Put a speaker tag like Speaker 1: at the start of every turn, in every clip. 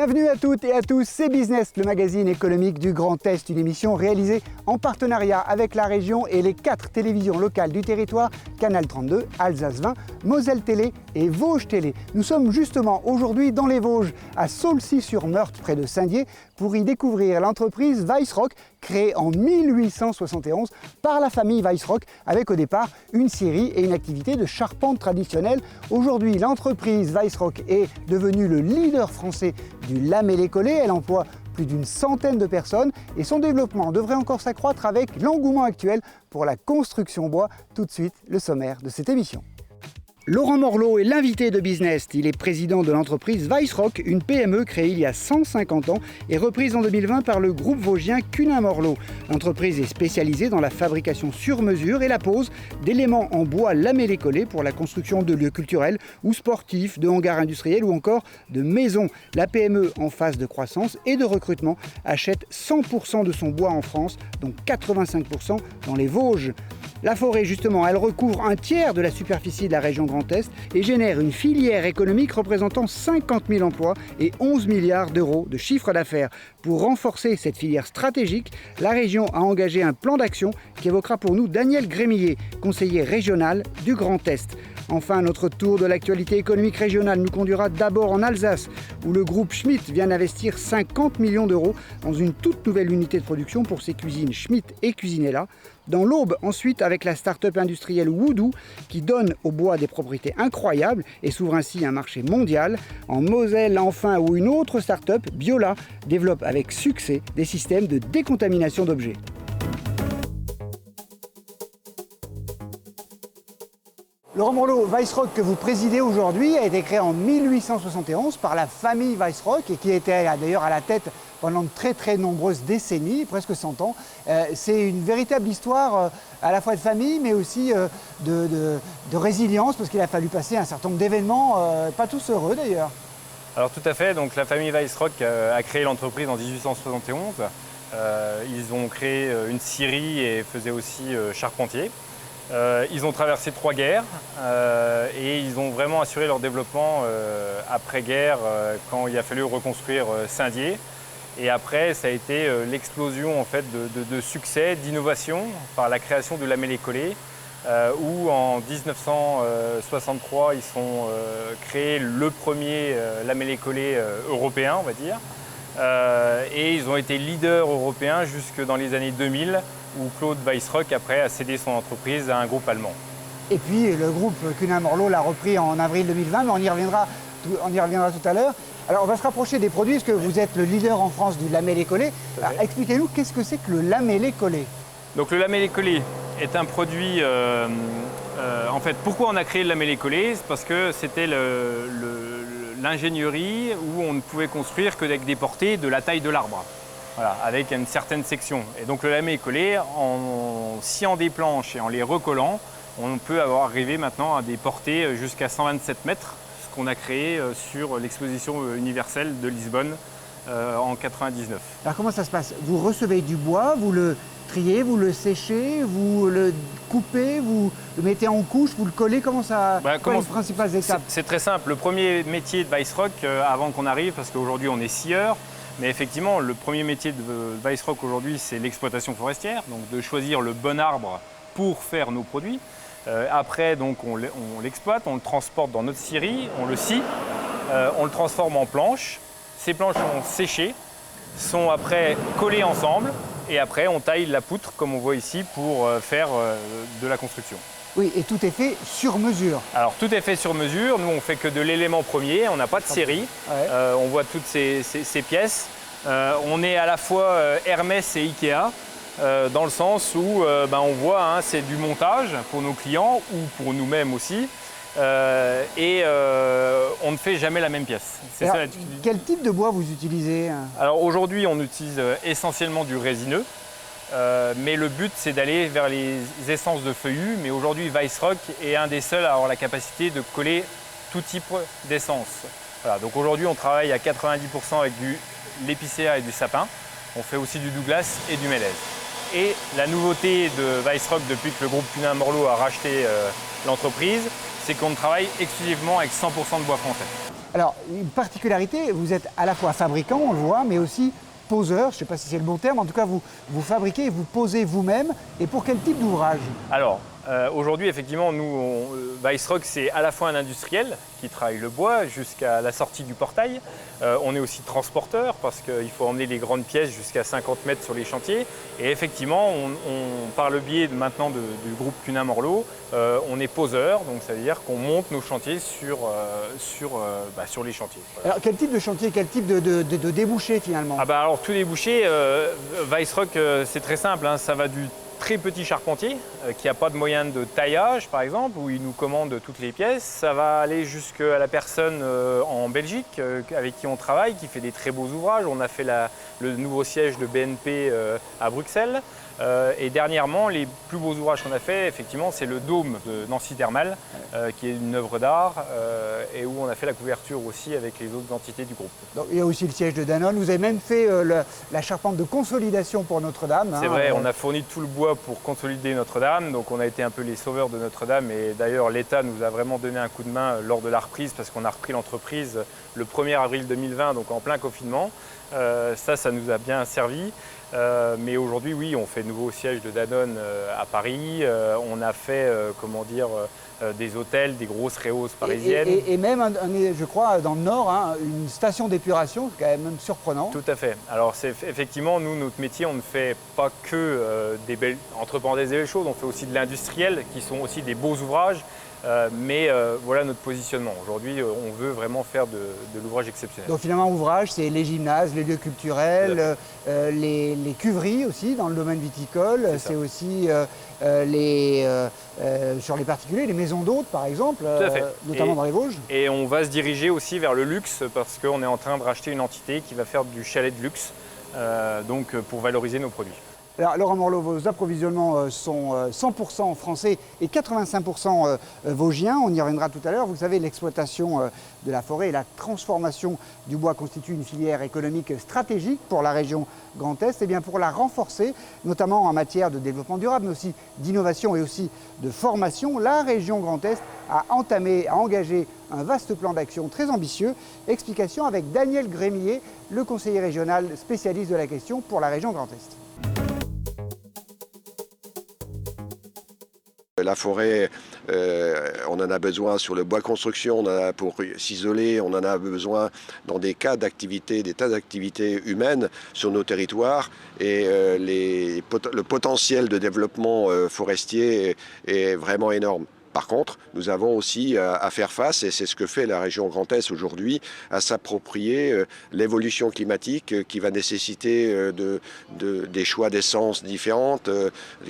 Speaker 1: Bienvenue à toutes et à tous, c'est Business, le magazine économique du Grand Est, une émission réalisée en partenariat avec la région et les 4 télévisions locales du territoire, Canal 32, Alsace 20, Moselle Télé et Vosges Télé. Nous sommes justement aujourd'hui dans les Vosges, à Saulcy-sur-Meurthe, près de Saint-Dié, pour y découvrir l'entreprise Weissrock, créée en 1871 par la famille Weissrock, avec au départ une scierie et une activité de charpente traditionnelle. Aujourd'hui, l'entreprise Weissrock est devenue le leader français du lamellé-collé. Elle emploie plus d'une centaine de personnes et son développement devrait encore s'accroître avec l'engouement actuel pour la construction bois. Tout de suite, le sommaire de cette émission. Laurent Morlot est l'invité de Business. Il est président de l'entreprise Weissrock, une PME créée il y a 150 ans et reprise en 2020 par le groupe vosgien Cunin-Morlot. L'entreprise est spécialisée dans la fabrication sur mesure et la pose d'éléments en bois lamellé-collé pour la construction de lieux culturels ou sportifs, de hangars industriels ou encore de maisons. La PME, en phase de croissance et de recrutement, achète 100% de son bois en France, dont 85% dans les Vosges. La forêt, justement, elle recouvre un tiers de la superficie de la région Grand Est et génère une filière économique représentant 50 000 emplois et 11 milliards d'euros de chiffre d'affaires. Pour renforcer cette filière stratégique, la région a engagé un plan d'action qu'évoquera pour nous Daniel Grémillet, conseiller régional du Grand Est. Enfin, notre tour de l'actualité économique régionale nous conduira d'abord en Alsace, où le groupe Schmitt vient d'investir 50 millions d'euros dans une toute nouvelle unité de production pour ses cuisines Schmitt et Cuisinella. Dans l'Aube, ensuite, avec la start-up industrielle Woodoo, qui donne au bois des propriétés incroyables et s'ouvre ainsi un marché mondial. En Moselle, enfin, où une autre start-up, Biola, développe avec succès des systèmes de décontamination d'objets. Laurent Morlot, Weissrock que vous présidez aujourd'hui a été créé en 1871 par la famille Weissrock et qui était d'ailleurs à la tête pendant de très nombreuses décennies, presque 100 ans. C'est une véritable histoire à la fois de famille mais aussi de résilience parce qu'il a fallu passer un certain nombre d'événements, pas tous heureux d'ailleurs.
Speaker 2: Alors tout à fait, donc la famille Weissrock a créé l'entreprise en 1871. Ils ont créé une scierie et faisaient aussi charpentier. Ils ont traversé 3 guerres et ils ont vraiment assuré leur développement après-guerre quand il a fallu reconstruire Saint-Dié. Et après, ça a été l'explosion en fait, de succès, d'innovation par la création du lamellé-collé où en 1963, ils ont créé le premier lamellé-collé européen, on va dire. Et ils ont été leaders européens jusque dans les années 2000 où Claude Weissrock après a cédé son entreprise à un groupe allemand.
Speaker 1: Et puis le groupe Cunin-Morlot l'a repris en avril 2020, mais on y reviendra tout à l'heure. Alors on va se rapprocher des produits, parce que vous êtes le leader en France du lamellé-collé. Expliquez-nous, qu'est-ce que c'est que le lamellé-collé?
Speaker 2: Donc le lamellé-collé est un produit, en fait, pourquoi on a créé le lamellé-collé? C'est parce que c'était l'ingénierie où on ne pouvait construire que avec des portées de la taille de l'arbre. Voilà, avec une certaine section. Et donc le lamellé-collé, en sciant des planches et en les recollant, on peut arriver maintenant à des portées jusqu'à 127 mètres, ce qu'on a créé sur l'exposition universelle de Lisbonne en 1999.
Speaker 1: Alors comment ça se passe? Vous recevez du bois, vous le triez, vous le séchez, vous le coupez, vous le mettez en couche, vous le collez, comment ça... Quelles sont les principales étapes?
Speaker 2: C'est très simple. Le premier métier de Weissrock, avant qu'on arrive, parce qu'aujourd'hui on est scieur, mais effectivement, le premier métier de Weissrock aujourd'hui, c'est l'exploitation forestière, donc de choisir le bon arbre pour faire nos produits. Après, donc, on l'exploite, on le transporte dans notre scierie, on le scie, on le transforme en planches. Ces planches sont séchées, sont après collées ensemble, et après on taille la poutre, comme on voit ici, pour faire de la construction.
Speaker 1: Oui, et tout est fait sur mesure.
Speaker 2: Alors tout est fait sur mesure, nous on fait que de l'élément premier, on n'a pas de série, on voit toutes ces pièces. On est à la fois Hermès et Ikea, dans le sens où on voit, c'est du montage pour nos clients ou pour nous-mêmes aussi. Et on ne fait jamais la même pièce.
Speaker 1: Alors, quel type de bois vous utilisez?
Speaker 2: Alors aujourd'hui on utilise essentiellement du résineux. Mais le but, c'est d'aller vers les essences de feuillus. Mais aujourd'hui, Weissrock est un des seuls à avoir la capacité de coller tout type d'essence. Voilà, donc aujourd'hui, on travaille à 90% avec de l'épicéa et du sapin. On fait aussi du Douglas et du mélèze. Et la nouveauté de Weissrock, depuis que le groupe Cunin-Morlot a racheté l'entreprise, c'est qu'on travaille exclusivement avec 100% de bois français.
Speaker 1: Alors, une particularité, vous êtes à la fois fabricant, on le voit, mais aussi poseur, je ne sais pas si c'est le bon terme, en tout cas vous fabriquez et vous posez vous-même. Et pour quel type d'ouvrage?
Speaker 2: Alors, aujourd'hui, effectivement, nous, Weissrock, c'est à la fois un industriel qui travaille le bois jusqu'à la sortie du portail. On est aussi transporteur parce qu'il faut emmener les grandes pièces jusqu'à 50 mètres sur les chantiers. Et effectivement, par le biais maintenant du groupe Cunin Morlot, on est poseur, donc ça veut dire qu'on monte nos chantiers sur les chantiers. Voilà.
Speaker 1: Alors, quel type de chantier, quel type de débouché finalement?
Speaker 2: Alors, tous les débouchés, Weissrock, c'est très simple, hein, ça va du très petit charpentier qui n'a pas de moyen de taillage par exemple, où il nous commande toutes les pièces. Ça va aller jusqu'à la personne en Belgique avec qui on travaille, qui fait des très beaux ouvrages. On a fait le nouveau siège de BNP à Bruxelles. Et dernièrement, les plus beaux ouvrages qu'on a fait, effectivement, c'est le dôme de Nancy Thermal, qui est une œuvre d'art et où on a fait la couverture aussi avec les autres entités du groupe.
Speaker 1: Donc, il y a aussi le siège de Danone. Vous avez même fait la charpente de consolidation pour Notre-Dame.
Speaker 2: C'est vrai, on a fourni tout le bois pour consolider Notre-Dame. Donc on a été un peu les sauveurs de Notre-Dame. Et d'ailleurs, l'État nous a vraiment donné un coup de main lors de la reprise, parce qu'on a repris l'entreprise le 1er avril 2020, donc en plein confinement. Ça nous a bien servi. Mais aujourd'hui, oui, on fait nouveau siège de Danone à Paris. On a fait, des hôtels, des grosses réhauses parisiennes.
Speaker 1: Et même, je crois, dans le Nord, hein, une station d'épuration, c'est quand même surprenant.
Speaker 2: Tout à fait. Alors, effectivement, nous, notre métier, on ne fait pas que des belles, entre parenthèses, des belles choses. On fait aussi de l'industriel, qui sont aussi des beaux ouvrages. Mais voilà notre positionnement. Aujourd'hui, on veut vraiment faire de l'ouvrage exceptionnel.
Speaker 1: Donc finalement, ouvrage, c'est les gymnases, les lieux culturels, les cuveries aussi dans le domaine viticole. C'est aussi sur les particuliers, les maisons d'hôtes par exemple, notamment dans les Vosges.
Speaker 2: Et on va se diriger aussi vers le luxe parce qu'on est en train de racheter une entité qui va faire du chalet de luxe, donc pour valoriser nos produits.
Speaker 1: Alors, Laurent Morlot, vos approvisionnements sont 100% français et 85% vosgiens. On y reviendra tout à l'heure. Vous savez, l'exploitation de la forêt et la transformation du bois constituent une filière économique stratégique pour la région Grand Est. Et bien pour la renforcer, notamment en matière de développement durable, mais aussi d'innovation et aussi de formation, la région Grand Est a engagé un vaste plan d'action très ambitieux. Explication avec Daniel Grémier, le conseiller régional spécialiste de la question pour la région Grand Est.
Speaker 3: La forêt, on en a besoin sur le bois construction, on en a pour s'isoler, on en a besoin dans des cas d'activité, des tas d'activités humaines sur nos territoires. Et le potentiel de développement forestier est vraiment énorme. Par contre, nous avons aussi à faire face, et c'est ce que fait la région Grand Est aujourd'hui, à s'approprier l'évolution climatique qui va nécessiter des choix d'essence différentes,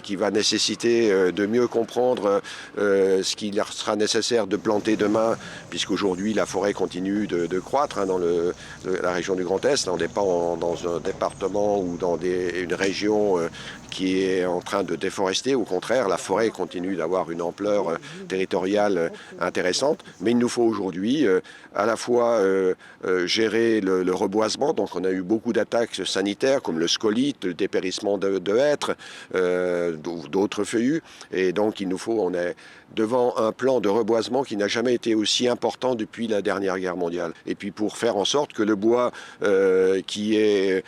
Speaker 3: qui va nécessiter de mieux comprendre ce qu'il leur sera nécessaire de planter demain, puisqu'aujourd'hui la forêt continue de croître dans la région du Grand Est. Là, on n'est pas dans un département ou dans une région qui est en train de déforester. Au contraire, la forêt continue d'avoir une ampleur territoriale intéressante. Mais il nous faut aujourd'hui à la fois gérer le reboisement. Donc on a eu beaucoup d'attaques sanitaires comme le scolite, le dépérissement de hêtres, d'autres feuillus. Et donc on est devant un plan de reboisement qui n'a jamais été aussi important depuis la dernière guerre mondiale. Et puis pour faire en sorte que le bois qui est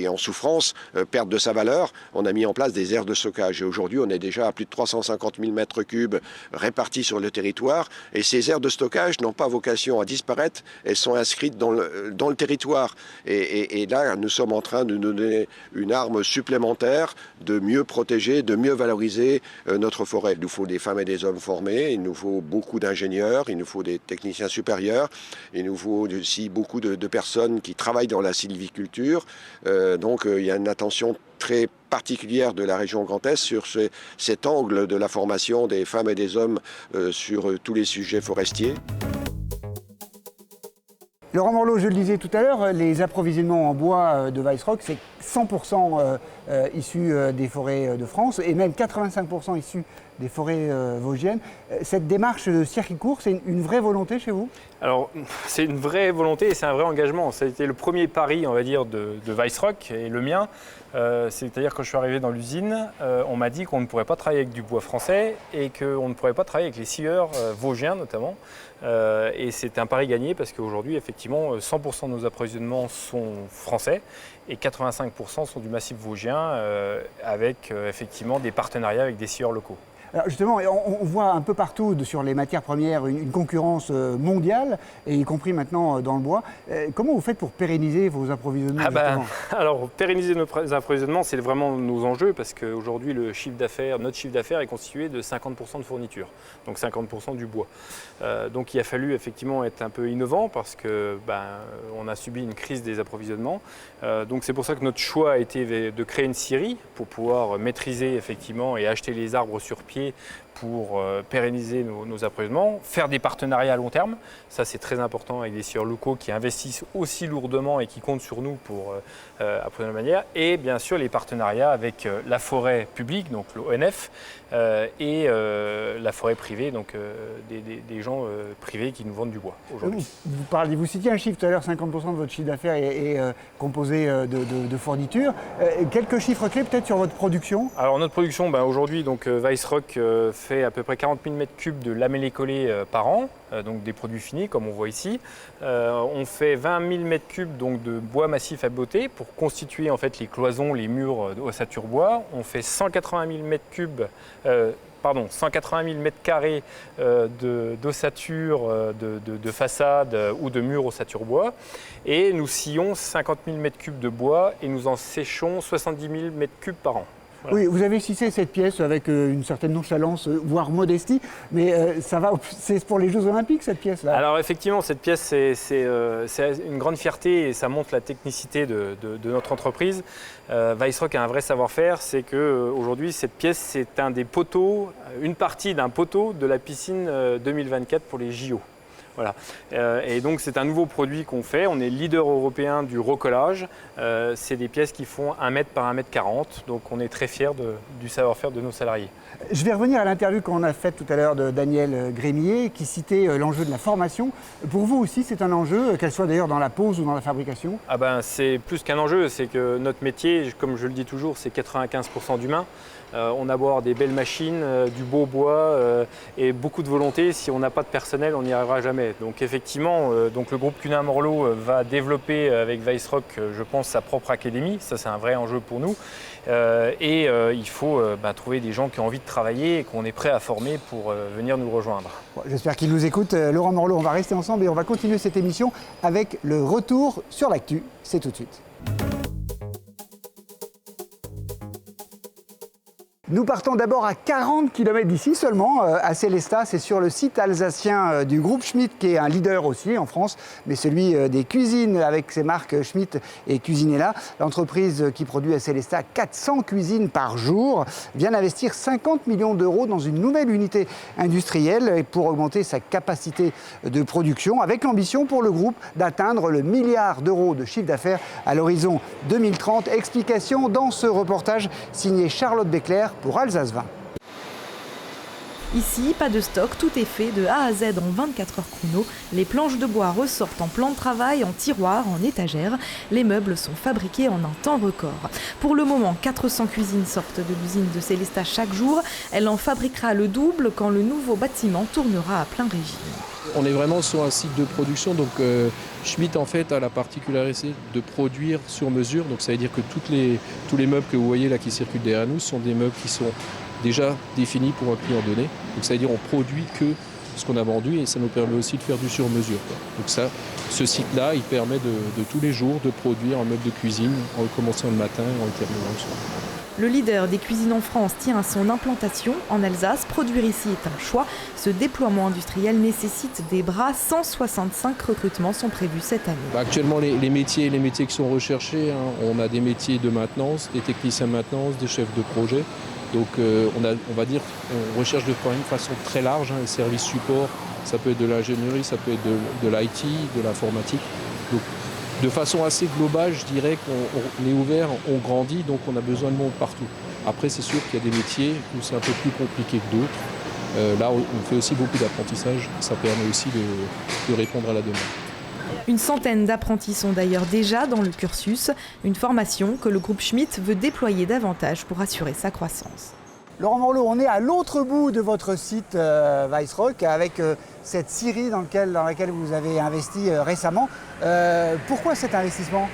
Speaker 3: en souffrance perde de sa valeur, on a mis en place des aires de stockage. Et aujourd'hui, on est déjà à plus de 350 000 mètres cubes répartis sur le territoire. Et ces aires de stockage n'ont pas vocation à disparaître. Elles sont inscrites dans le territoire. Et là, nous sommes en train de nous donner une arme supplémentaire de mieux protéger, de mieux valoriser notre forêt. Il nous faut des femmes et des hommes formés, il nous faut beaucoup d'ingénieurs, il nous faut des techniciens supérieurs, il nous faut aussi beaucoup de personnes qui travaillent dans la sylviculture. Donc il y a une attention très particulière de la région Grand Est sur cet angle de la formation des femmes et des hommes sur tous les sujets forestiers.
Speaker 1: Laurent Morlot, je le disais tout à l'heure, les approvisionnements en bois de Weissrock, c'est 100% issus des forêts de France et même 85% issus des forêts vosgiennes. Cette démarche de circuit court, c'est une vraie volonté chez vous?
Speaker 2: Alors, c'est une vraie volonté et c'est un vrai engagement. Ça a été le premier pari, on va dire, de Weissrock et le mien. C'est-à-dire que quand je suis arrivé dans l'usine, on m'a dit qu'on ne pourrait pas travailler avec du bois français et qu'on ne pourrait pas travailler avec les scieurs vosgiens notamment. Et c'est un pari gagné parce qu'aujourd'hui, effectivement, 100% de nos approvisionnements sont français et 85% sont du massif vosgien avec effectivement des partenariats avec des scieurs locaux.
Speaker 1: Alors justement, on voit un peu partout sur les matières premières une concurrence mondiale, et y compris maintenant dans le bois. Comment vous faites pour pérenniser vos approvisionnements
Speaker 2: Alors, pérenniser nos approvisionnements, c'est vraiment nos enjeux, parce qu'aujourd'hui, notre chiffre d'affaires est constitué de 50% de fourniture, donc 50% du bois. Donc il a fallu effectivement être un peu innovant, parce que on a subi une crise des approvisionnements. Donc c'est pour ça que notre choix a été de créer une scierie pour pouvoir maîtriser effectivement et acheter les arbres sur pied pour pérenniser nos approvisionnements, faire des partenariats à long terme. Ça, c'est très important avec des scieurs locaux qui investissent aussi lourdement et qui comptent sur nous pour approvisionner de manière. Et bien sûr, les partenariats avec la forêt publique, donc l'ONF, et la forêt privée, donc des gens privés qui nous vendent du bois aujourd'hui.
Speaker 1: Vous citiez un chiffre tout à l'heure, 50% de votre chiffre d'affaires est composé de fournitures. Quelques chiffres clés peut-être sur votre production?
Speaker 2: Alors notre production, aujourd'hui, donc Weissrock fait à peu près 40 000 m3 de lamellé collé par an, donc des produits finis comme on voit ici. On fait 20 000 m3 donc de bois massif à botter pour constituer en fait les cloisons, les murs d'ossature bois. On fait 180 000 m2 d'ossature de façade ou de murs ossature bois. Et nous scions 50 000 m3 de bois et nous en séchons 70 000 m3 par an. Voilà.
Speaker 1: Oui, vous avez cissé cette pièce avec une certaine nonchalance, voire modestie, mais c'est pour les Jeux Olympiques cette pièce-là.
Speaker 2: Alors effectivement, cette pièce, c'est une grande fierté et ça montre la technicité de notre entreprise. Weissrock a un vrai savoir-faire, c'est qu'aujourd'hui, cette pièce, c'est une partie d'un poteau de la piscine 2024 pour les JO. Voilà. Et donc c'est un nouveau produit qu'on fait, on est leader européen du recollage, c'est des pièces qui font 1 mètre par 1 mètre 40, donc on est très fiers du savoir-faire de nos salariés.
Speaker 1: Je vais revenir à l'interview qu'on a faite tout à l'heure de Daniel Grémier qui citait l'enjeu de la formation. Pour vous aussi c'est un enjeu, qu'elle soit d'ailleurs dans la pose ou dans la fabrication?
Speaker 2: C'est plus qu'un enjeu, c'est que notre métier, comme je le dis toujours, c'est 95% d'humain. On a beau avoir des belles machines, du beau bois et beaucoup de volonté. Si on n'a pas de personnel, on n'y arrivera jamais. Donc effectivement, le groupe Cunin Morlot va développer avec Weissrock, je pense, sa propre académie. Ça, c'est un vrai enjeu pour nous. Il faut trouver des gens qui ont envie de travailler et qu'on est prêt à former pour venir nous rejoindre.
Speaker 1: Bon, j'espère qu'ils nous écoutent. Laurent Morlot, on va rester ensemble et on va continuer cette émission avec le retour sur l'actu. C'est tout de suite. Nous partons d'abord à 40 km d'ici seulement, à Sélestat. C'est sur le site alsacien du groupe Schmitt, qui est un leader aussi en France, mais celui des cuisines avec ses marques Schmitt et Cuisinella. L'entreprise qui produit à Sélestat 400 cuisines par jour vient d'investir 50 millions d'euros dans une nouvelle unité industrielle pour augmenter sa capacité de production, avec l'ambition pour le groupe d'atteindre le milliard d'euros de chiffre d'affaires à l'horizon 2030. Explication dans ce reportage signé Charlotte Becler pour Alsace 20.
Speaker 4: Ici, pas de stock, tout est fait de A à Z en 24 heures chrono. Les planches de bois ressortent en plan de travail, en tiroirs, en étagères. Les meubles sont fabriqués en un temps record. Pour le moment, 400 cuisines sortent de l'usine de Sélestat chaque jour. Elle en fabriquera le double quand le nouveau bâtiment tournera à plein régime.
Speaker 5: On est vraiment sur un site de production, donc Schmitt en fait a la particularité de produire sur mesure. Donc ça veut dire que tous les meubles que vous voyez là qui circulent derrière nous sont des meubles qui sont déjà définis pour un client donné. Donc ça veut dire qu'on produit que ce qu'on a vendu et ça nous permet aussi de faire du sur-mesure. Donc ce site-là, il permet de tous les jours de produire un meuble de cuisine en commençant le matin et en le terminant le soir.
Speaker 4: Le leader des cuisines en France tient à son implantation en Alsace. Produire ici est un choix. Ce déploiement industriel nécessite des bras. 165 recrutements sont prévus cette année.
Speaker 5: Actuellement, les métiers qui sont recherchés, on a des métiers de maintenance, des techniciens de maintenance, des chefs de projet. Donc on recherche de façon très large, les services support, ça peut être de l'ingénierie, ça peut être de l'IT, de l'informatique. Donc, de façon assez globale, je dirais qu'on est ouvert, on grandit, donc on a besoin de monde partout. Après, c'est sûr qu'il y a des métiers où c'est un peu plus compliqué que d'autres. Là, on fait aussi beaucoup d'apprentissage, ça permet aussi de répondre à la demande.
Speaker 4: Une centaine d'apprentis sont d'ailleurs déjà dans le cursus, une formation que le groupe Schmitt veut déployer davantage pour assurer sa croissance.
Speaker 1: Laurent Morlot, on est à l'autre bout de votre site Weissrock avec cette scierie dans laquelle vous avez investi récemment. Pourquoi cet investissement ?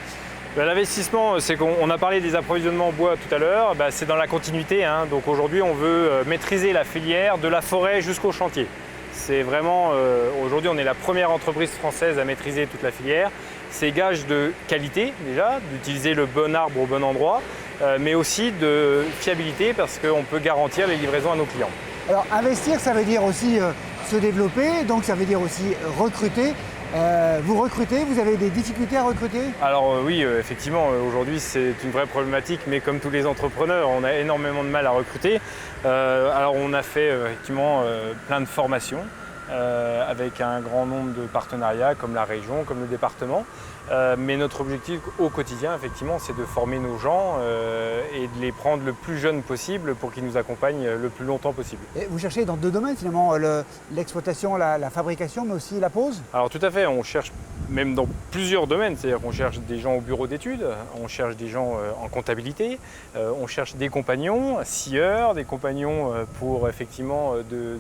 Speaker 2: L'investissement, c'est qu'on a parlé des approvisionnements en bois tout à l'heure, c'est dans la continuité. Donc aujourd'hui, on veut maîtriser la filière de la forêt jusqu'au chantier. C'est vraiment, aujourd'hui, on est la première entreprise française à maîtriser toute la filière. C'est gage de qualité déjà, d'utiliser le bon arbre au bon endroit, mais aussi de fiabilité parce qu'on peut garantir les livraisons à nos clients.
Speaker 1: Alors investir, ça veut dire aussi se développer, donc ça veut dire aussi recruter. Vous recrutez, vous avez des difficultés à recruter ?
Speaker 2: Alors oui, effectivement, aujourd'hui c'est une vraie problématique, mais comme tous les entrepreneurs, on a énormément de mal à recruter. Alors on a fait effectivement plein de formations avec un grand nombre de partenariats comme la région, comme le département. Mais notre objectif au quotidien, effectivement, c'est de former nos gens et de les prendre le plus jeunes possible pour qu'ils nous accompagnent le plus longtemps possible.
Speaker 1: Et vous cherchez dans deux domaines finalement, l'exploitation, la fabrication, mais aussi la pose ?
Speaker 2: Alors tout à fait, on cherche même dans plusieurs domaines, c'est-à-dire qu'on cherche des gens au bureau d'études, on cherche des gens en comptabilité, on cherche des compagnons, scieurs, des compagnons pour effectivement de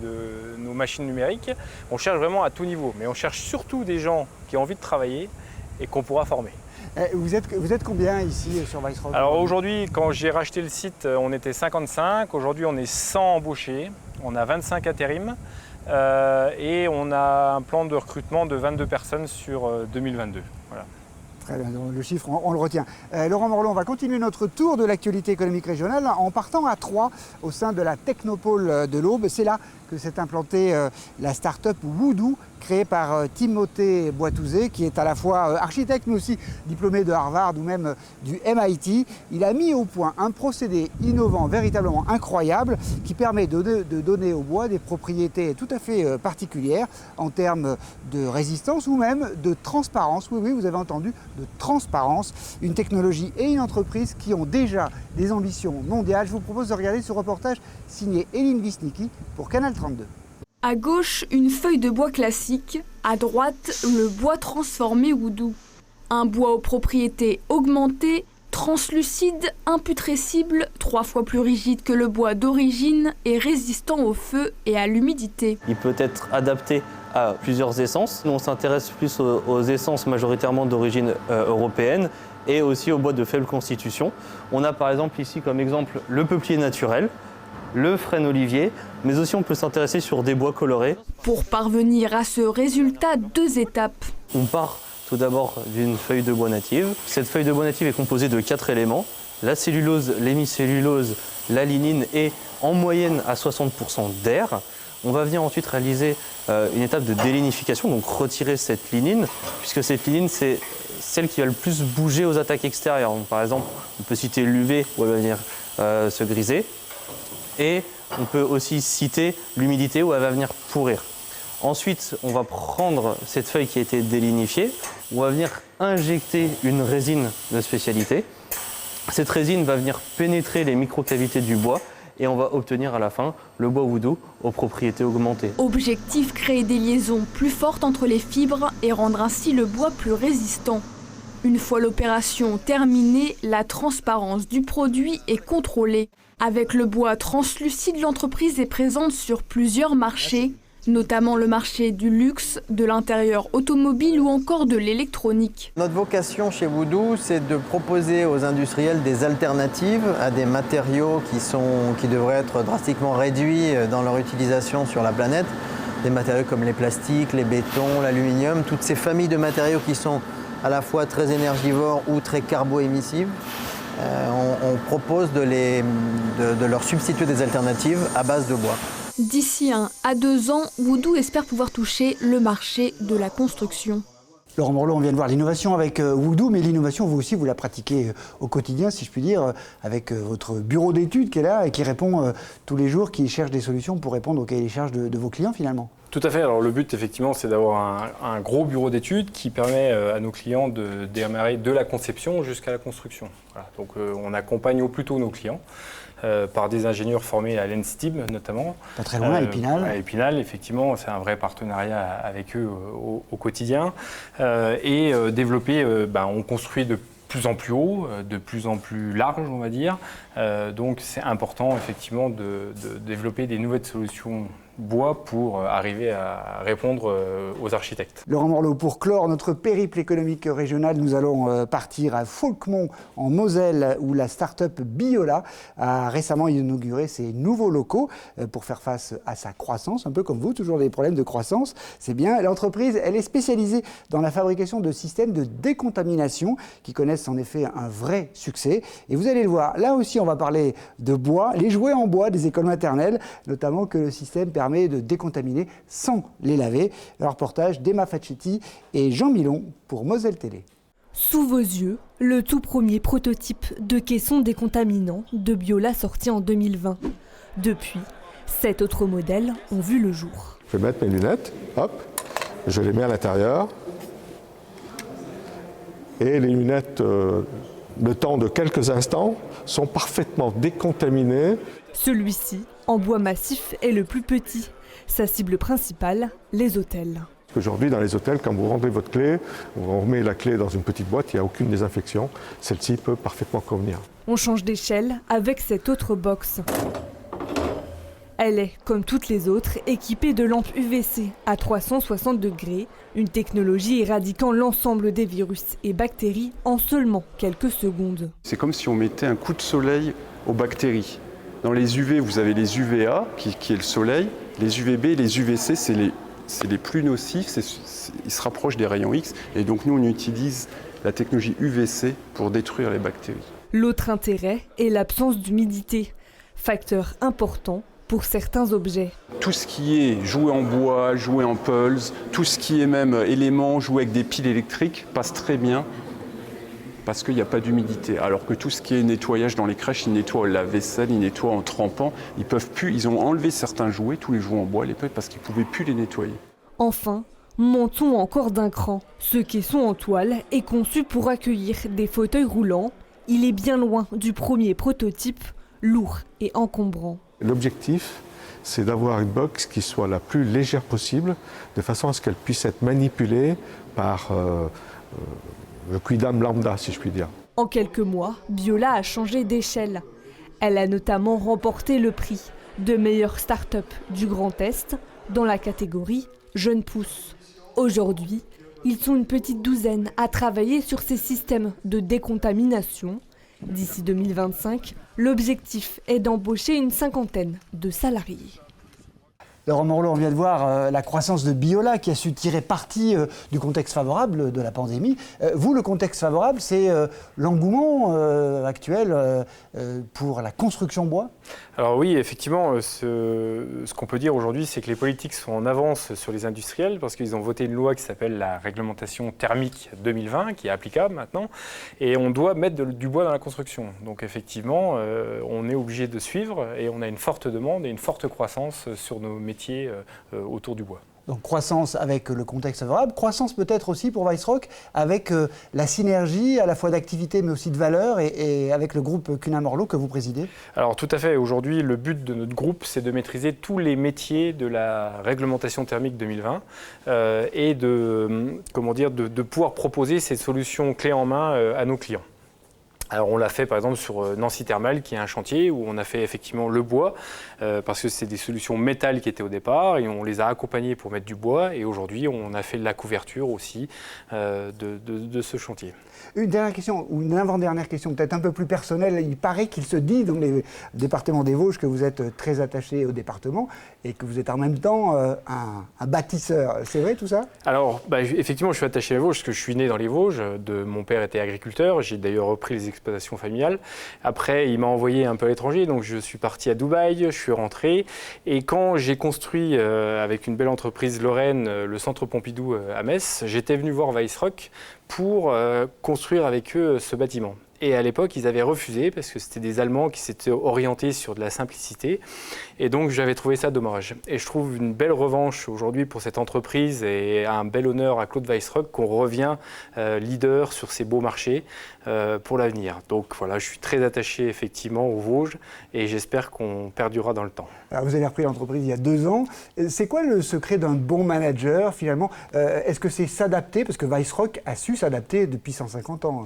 Speaker 2: nos machines numériques. On cherche vraiment à tout niveau, mais on cherche surtout des gens qui ont envie de travailler et qu'on pourra former.
Speaker 1: Vous êtes combien ici sur Weissrock ?
Speaker 2: Alors aujourd'hui, quand j'ai racheté le site, on était 55. Aujourd'hui, on est 100 embauchés. On a 25 intérims et on a un plan de recrutement de 22 personnes sur 2022. Voilà.
Speaker 1: Très bien, le chiffre, on le retient. Laurent Morlot, on va continuer notre tour de l'actualité économique régionale en partant à Troyes, au sein de la Technopole de l'Aube. C'est là que s'est implantée la start-up Woodoo, créée par Timothée Boitouzé, qui est à la fois architecte, mais aussi diplômé de Harvard ou même du MIT. Il a mis au point un procédé innovant, véritablement incroyable, qui permet de donner au bois des propriétés tout à fait particulières en termes de résistance ou même de transparence. Oui, oui, vous avez entendu, de transparence. Une technologie et une entreprise qui ont déjà des ambitions mondiales. Je vous propose de regarder ce reportage signé Eline Wisnicki pour Canal 32.
Speaker 6: À gauche, une feuille de bois classique. À droite, le bois transformé Woodoo. Un bois aux propriétés augmentées, translucide, imputrescible, 3 fois plus rigide que le bois d'origine et résistant au feu et à l'humidité.
Speaker 7: Il peut être adapté à plusieurs essences. Nous, on s'intéresse plus aux essences majoritairement d'origine européenne et aussi aux bois de faible constitution. On a par exemple ici comme exemple le peuplier naturel, le frêne olivier, mais aussi on peut s'intéresser sur des bois colorés.
Speaker 6: Pour parvenir à ce résultat, 2 étapes.
Speaker 7: On part tout d'abord d'une feuille de bois native. Cette feuille de bois native est composée de 4 éléments, la cellulose, l'hémicellulose, la lignine et en moyenne à 60% d'air. On va venir ensuite réaliser une étape de délinification, donc retirer cette lignine, puisque cette lignine c'est celle qui va le plus bouger aux attaques extérieures. Donc, par exemple, on peut citer l'UV où elle va venir se griser. Et on peut aussi citer l'humidité où elle va venir pourrir. Ensuite, on va prendre cette feuille qui a été délinifiée, on va venir injecter une résine de spécialité. Cette résine va venir pénétrer les microcavités du bois et on va obtenir à la fin le bois Woodoo aux propriétés augmentées.
Speaker 6: Objectif, créer des liaisons plus fortes entre les fibres et rendre ainsi le bois plus résistant. Une fois l'opération terminée, la transparence du produit est contrôlée. Avec le bois translucide, l'entreprise est présente sur plusieurs marchés, notamment le marché du luxe, de l'intérieur automobile ou encore de l'électronique.
Speaker 8: Notre vocation chez Woodoo, c'est de proposer aux industriels des alternatives à des matériaux qui devraient être drastiquement réduits dans leur utilisation sur la planète. Des matériaux comme les plastiques, les bétons, l'aluminium, toutes ces familles de matériaux qui sont à la fois très énergivores ou très carbo-émissifs. On propose de leur substituer des alternatives à base de bois.
Speaker 6: D'ici 1 à 2 ans, Woodoo espère pouvoir toucher le marché de la construction.
Speaker 1: Laurent Morlot, on vient de voir l'innovation avec Woodoo, mais l'innovation, vous aussi, vous la pratiquez au quotidien, si je puis dire, avec votre bureau d'études qui est là et qui répond tous les jours, qui cherche des solutions pour répondre aux cahiers des charges de vos clients, finalement.
Speaker 2: Tout à fait. Alors le but, effectivement, c'est d'avoir un gros bureau d'études qui permet à nos clients de démarrer de la conception jusqu'à la construction. Voilà. Donc on accompagne au plus tôt nos clients. par des ingénieurs formés à l'ENSTIB notamment.
Speaker 1: Pas très loin, à Épinal.
Speaker 2: À Épinal, effectivement, c'est un vrai partenariat avec eux au quotidien. Et développer, on construit de plus en plus haut, de plus en plus large, on va dire. Donc c'est important effectivement de développer des nouvelles solutions bois pour arriver à répondre aux architectes.
Speaker 1: Laurent Morlot, pour clore notre périple économique régional, nous allons partir à Faulquemont en Moselle où la start-up Biola a récemment inauguré ses nouveaux locaux pour faire face à sa croissance, un peu comme vous, toujours des problèmes de croissance. C'est bien, l'entreprise, elle est spécialisée dans la fabrication de systèmes de décontamination qui connaissent en effet un vrai succès. Et vous allez le voir, là aussi on va parler de bois, les jouets en bois des écoles maternelles, notamment que le système permet de décontaminer sans les laver. Le reportage d'Emma Facchetti et Jean Milon pour Moselle Télé.
Speaker 9: Sous vos yeux, le tout premier prototype de caisson décontaminant de Biola sorti en 2020. Depuis, 7 autres modèles ont vu le jour.
Speaker 10: Je vais mettre mes lunettes, hop, je les mets à l'intérieur. Et les lunettes, le temps de quelques instants, sont parfaitement décontaminées.
Speaker 9: Celui-ci, en bois massif, est le plus petit. Sa cible principale, les hôtels.
Speaker 10: Aujourd'hui, dans les hôtels, quand vous rendez votre clé, on remet la clé dans une petite boîte, il n'y a aucune désinfection. Celle-ci peut parfaitement convenir.
Speaker 9: On change d'échelle avec cette autre box. Elle est, comme toutes les autres, équipée de lampes UVC à 360 degrés, une technologie éradiquant l'ensemble des virus et bactéries en seulement quelques secondes.
Speaker 11: C'est comme si on mettait un coup de soleil aux bactéries. Dans les UV, vous avez les UVA, qui est le soleil. Les UVB et les UVC, c'est les plus nocifs, ils se rapprochent des rayons X. Et donc nous, on utilise la technologie UVC pour détruire les bactéries.
Speaker 9: L'autre intérêt est l'absence d'humidité, facteur important pour certains objets.
Speaker 11: Tout ce qui est jouet en bois, jouet en pulse, tout ce qui est même éléments, jouet avec des piles électriques, passe très bien parce qu'il n'y a pas d'humidité. Alors que tout ce qui est nettoyage dans les crèches, ils nettoient la vaisselle, ils nettoient en trempant. Ils ont enlevé certains jouets, tous les jouets en bois à l'époque, parce qu'ils ne pouvaient plus les nettoyer.
Speaker 9: Enfin, montons encore d'un cran. Ce caisson en toile est conçu pour accueillir des fauteuils roulants. Il est bien loin du premier prototype, lourd et encombrant.
Speaker 10: L'objectif, c'est d'avoir une box qui soit la plus légère possible, de façon à ce qu'elle puisse être manipulée par le quidam lambda, si je puis dire.
Speaker 9: En quelques mois, Biola a changé d'échelle. Elle a notamment remporté le prix de meilleure start-up du Grand Est dans la catégorie Jeunes Pousses. Aujourd'hui, ils sont une petite douzaine à travailler sur ces systèmes de décontamination. D'ici 2025, l'objectif est d'embaucher une 50aine de salariés.
Speaker 1: Laurent Morlot, on vient de voir la croissance de Biola qui a su tirer parti du contexte favorable de la pandémie. Vous, le contexte favorable, c'est l'engouement actuel pour la construction bois ?
Speaker 2: Alors oui, effectivement, ce qu'on peut dire aujourd'hui, c'est que les politiques sont en avance sur les industriels parce qu'ils ont voté une loi qui s'appelle la réglementation thermique 2020, qui est applicable maintenant, et on doit mettre du bois dans la construction. Donc effectivement, on est obligé de suivre et on a une forte demande et une forte croissance sur nos métiers autour du bois.
Speaker 1: Donc croissance avec le contexte favorable, croissance peut-être aussi pour Weissrock avec la synergie à la fois d'activité mais aussi de valeur et avec le groupe Cunin Morlot que vous présidez.
Speaker 2: Alors tout à fait, aujourd'hui le but de notre groupe c'est de maîtriser tous les métiers de la réglementation thermique 2020 et de pouvoir proposer ces solutions clés en main à nos clients. Alors on l'a fait par exemple sur Nancy Thermal qui est un chantier où on a fait effectivement le bois parce que c'est des solutions métal qui étaient au départ et on les a accompagnées pour mettre du bois et aujourd'hui on a fait la couverture aussi de ce chantier.
Speaker 1: Une dernière question, ou une avant-dernière question peut-être un peu plus personnelle. Il paraît qu'il se dit dans les départements des Vosges que vous êtes très attaché au département et que vous êtes en même temps un bâtisseur. C'est vrai tout ça ?
Speaker 2: Alors effectivement je suis attaché à les Vosges parce que je suis né dans les Vosges. Mon père était agriculteur, j'ai d'ailleurs repris les exploitations familiales. Après il m'a envoyé un peu à l'étranger donc je suis parti à Dubaï, je suis rentré et quand j'ai construit avec une belle entreprise lorraine le centre Pompidou à Metz, j'étais venu voir Weissrock pour construire avec eux ce bâtiment. Et à l'époque, ils avaient refusé parce que c'était des Allemands qui s'étaient orientés sur de la simplicité. Et donc, j'avais trouvé ça dommage. Et je trouve une belle revanche aujourd'hui pour cette entreprise et un bel honneur à Claude Weissrock qu'on revient leader sur ces beaux marchés pour l'avenir. Donc voilà, je suis très attaché effectivement aux Vosges et j'espère qu'on perdurera dans le temps.
Speaker 1: Alors vous avez repris l'entreprise il y a 2 ans. C'est quoi le secret d'un bon manager finalement? Est-ce que c'est s'adapter? Parce que Weissrock a su s'adapter depuis 150 ans.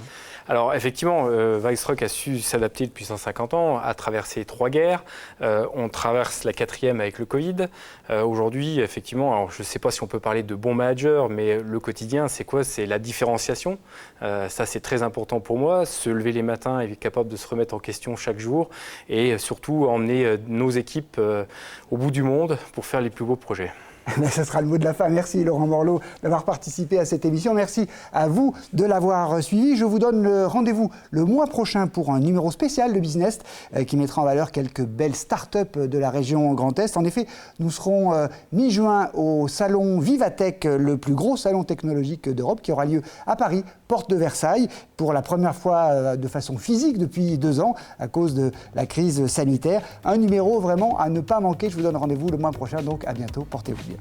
Speaker 2: Alors effectivement, Weissrock a su s'adapter depuis 150 ans, a traversé 3 guerres. On traverse la 4e avec le Covid. Aujourd'hui, effectivement, alors, je ne sais pas si on peut parler de bon manager, mais le quotidien, c'est quoi? C'est la différenciation. Ça, c'est très important pour moi. Se lever les matins et être capable de se remettre en question chaque jour et surtout emmener nos équipes au bout du monde pour faire les plus beaux projets.
Speaker 1: Ce sera le mot de la fin. Merci Laurent Morlot d'avoir participé à cette émission. Merci à vous de l'avoir suivi. Je vous donne rendez-vous le mois prochain pour un numéro spécial de Business qui mettra en valeur quelques belles start-up de la région Grand Est. En effet, nous serons mi-juin au salon Vivatech, le plus gros salon technologique d'Europe qui aura lieu à Paris, porte de Versailles, pour la première fois de façon physique depuis 2 ans à cause de la crise sanitaire. Un numéro vraiment à ne pas manquer. Je vous donne rendez-vous le mois prochain, donc à bientôt. Portez-vous bien.